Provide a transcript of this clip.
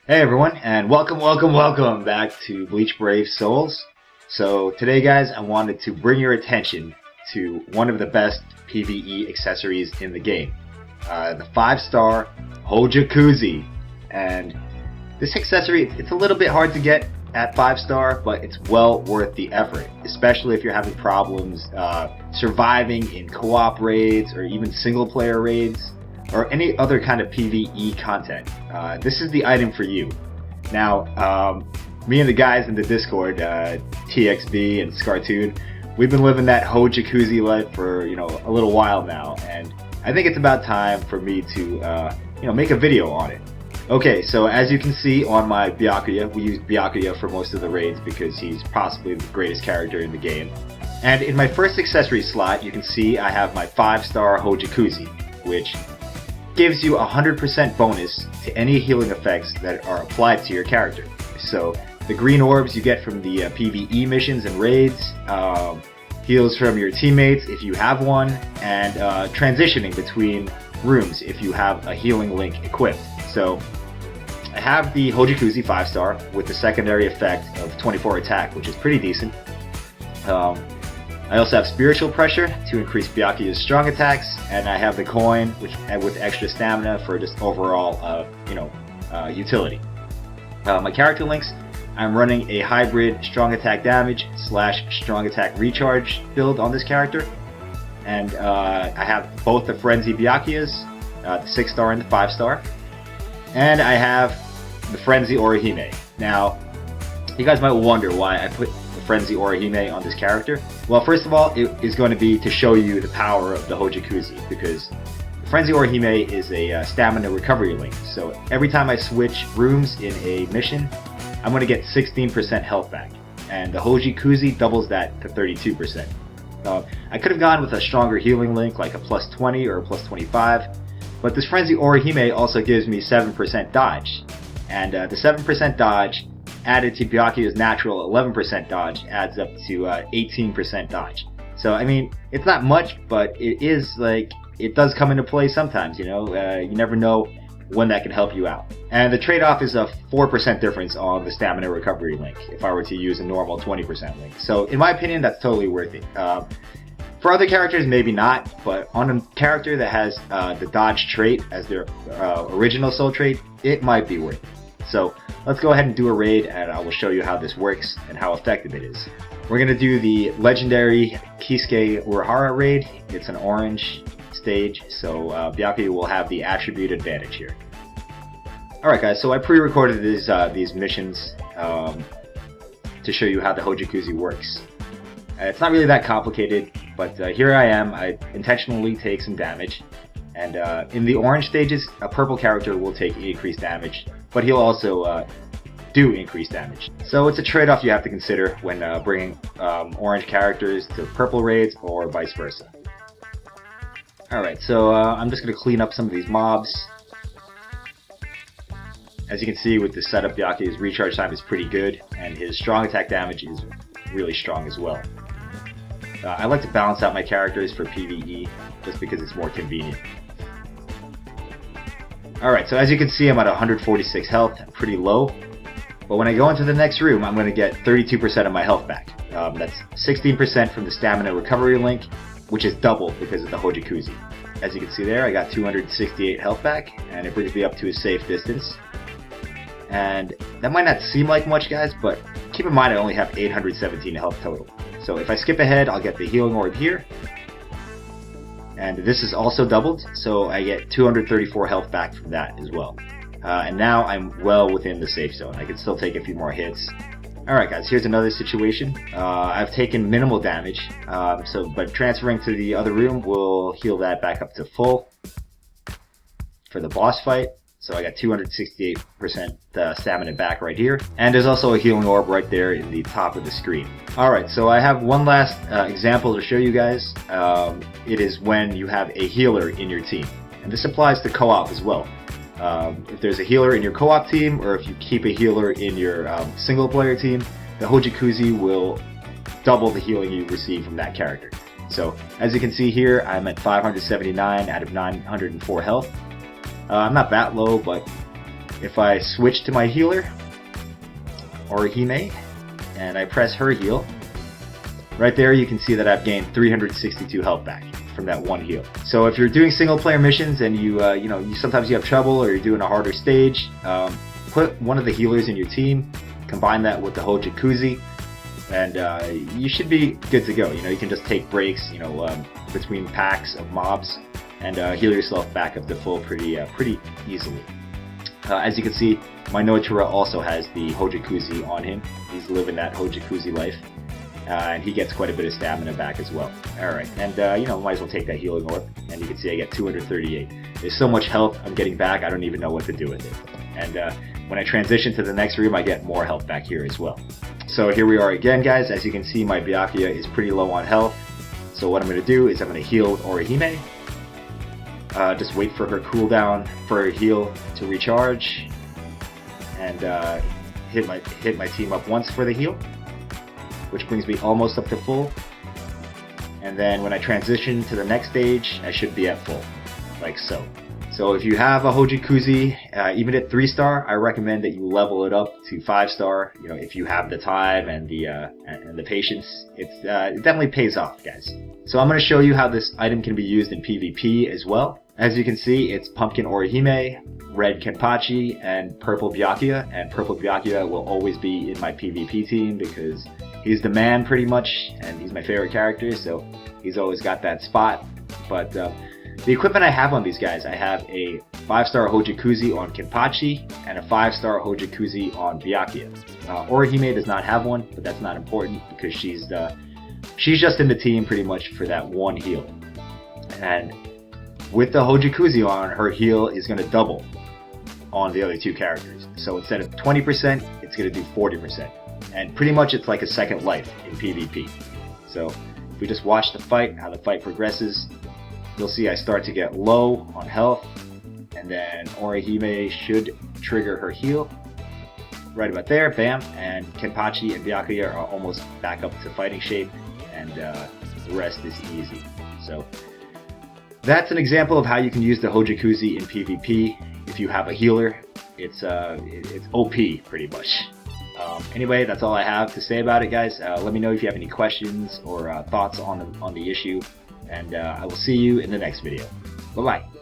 Hey everyone, and welcome back to Bleach Brave Souls. So today guys, I wanted to bring your attention to one of the best PvE accessories in the game. The 5-star Hojiku Zai. And this accessory, it's a little bit hard to get at 5-star, but it's well worth the effort. Especially if you're having problems surviving in co-op raids or even single player raids, or any other kind of PvE content. This is the item for you. Now, me and the guys in the Discord, TXB and Scartoon, we've been living that Hojiku Zai life for a little while now, and I think it's about time for me to make a video on it. Okay, so as you can see on my Byakuya, we use Byakuya for most of the raids because he's possibly the greatest character in the game. And in my first accessory slot, you can see I have my 5-star Hojiku Zai, which gives you 100% bonus to any healing effects that are applied to your character. So the green orbs you get from the PvE missions and raids, heals from your teammates if you have one, and transitioning between rooms if you have a healing link equipped. So I have the Hojiku Zai 5-star with the secondary effect of 24 attack, which is pretty decent. I also have Spiritual Pressure to increase Byakuya's strong attacks, and I have the coin with extra stamina for just overall, utility. My character links, I'm running a hybrid strong attack damage / strong attack recharge build on this character, and I have both the Frenzy Byakuyas, the 6-star and the 5-star, and I have the Frenzy Orihime. Now, you guys might wonder why I put the Frenzy Orihime on this character. Well, first of all, it is going to be to show you the power of the Hojiku Zai, because the Frenzy Orihime is a stamina recovery link. So every time I switch rooms in a mission, I'm going to get 16% health back, and the Hojiku Zai doubles that to 32%. I could have gone with a stronger healing link, like a plus 20 or a plus 25, but this Frenzy Orihime also gives me 7% dodge, and the 7% dodge added to Byakuya's natural 11% dodge adds up to 18% dodge. So I mean, it's not much, but it does come into play sometimes. You never know when that can help you out. And the trade-off is a 4% difference on the stamina recovery link if I were to use a normal 20% link. So in my opinion, that's totally worth it. For other characters, maybe not, but on a character that has the dodge trait as their original soul trait, it might be worth it. So let's go ahead and do a raid, and I will show you how this works and how effective it is. We're going to do the legendary Kisuke Urahara raid. It's an orange stage, so Byakuya will have the attribute advantage here. Alright guys, so I pre-recorded these missions to show you how the Hojiku Zai works. It's not really that complicated, but here I am. I intentionally take some damage. And in the orange stages, a purple character will take increased damage, but he'll also do increased damage. So it's a trade-off you have to consider when bringing orange characters to purple raids or vice versa. Alright, so I'm just going to clean up some of these mobs. As you can see with the setup, Byakuya's recharge time is pretty good, and his strong attack damage is really strong as well. I like to balance out my characters for PvE, just because it's more convenient. Alright, so as you can see, I'm at 146 health, pretty low. But when I go into the next room, I'm going to get 32% of my health back. That's 16% from the stamina recovery link, which is double because of the Hojiku Zai. As you can see there, I got 268 health back, and it brings me up to a safe distance. And that might not seem like much, guys, but keep in mind I only have 817 health total. So if I skip ahead, I'll get the healing orb here. And this is also doubled, so I get 234 health back from that as well. And now I'm well within the safe zone. I can still take a few more hits. Alright guys, here's another situation. I've taken minimal damage, but transferring to the other room will heal that back up to full for the boss fight. So I got 268% stamina back right here. And there's also a healing orb right there in the top of the screen. Alright, so I have one last example to show you guys. It is when you have a healer in your team. And this applies to co-op as well. If there's a healer in your co-op team, or if you keep a healer in your single player team, the Hojiku Zai will double the healing you receive from that character. So as you can see here, I'm at 579 out of 904 health. I'm not that low, but If I switch to my healer, Orihime, and I press her heal, right there you can see that I've gained 362 health back from that one heal. So if you're doing single player missions and you sometimes you have trouble or you're doing a harder stage, put one of the healers in your team, combine that with the Hojiku Zai, and you should be good to go. You can just take breaks, between packs of mobs, and heal yourself back up to full pretty easily. As you can see, my Notura also has the Hojiku Zai on him. He's living that Hojiku Zai life, and he gets quite a bit of stamina back as well. Alright, and might as well take that healing orb, and you can see I get 238. There's so much health I'm getting back, I don't even know what to do with it. And when I transition to the next room, I get more health back here as well. So here we are again, guys. As you can see, my Byakuya is pretty low on health. So what I'm going to do is I'm going to heal Orihime. Just wait for her cooldown for her heal to recharge, and hit my team up once for the heal, which brings me almost up to full. And then when I transition to the next stage, I should be at full, like so. So if you have a Hojiku Zai, even at 3-star, I recommend that you level it up to 5-star. If you have the time and the patience, it definitely pays off, guys. So I'm going to show you how this item can be used in PvP as well. As you can see, it's Pumpkin Orihime, Red Kenpachi, and Purple Byakuya. And Purple Byakuya will always be in my PvP team because he's the man pretty much, and he's my favorite character, so he's always got that spot. But the equipment I have on these guys, I have a 5-star Hojiku Zai on Kenpachi and a 5-star Hojiku Zai on Byakuya. Orihime does not have one, but that's not important because she's just in the team pretty much for that one heal. And with the Hojiku Zai on, her heal is going to double on the other two characters. So instead of 20%, it's going to do 40%. And pretty much it's like a second life in PvP. So if we just watch the fight, how the fight progresses, you'll see I start to get low on health, and then Orihime should trigger her heal. Right about there, bam, and Kenpachi and Byakuya are almost back up to fighting shape, and the rest is easy. So that's an example of how you can use the Hojiku Zai in PvP. If you have a healer, it's OP pretty much. Anyway, that's all I have to say about it, guys. Let me know if you have any questions or thoughts on the issue, and I will see you in the next video. Bye-bye.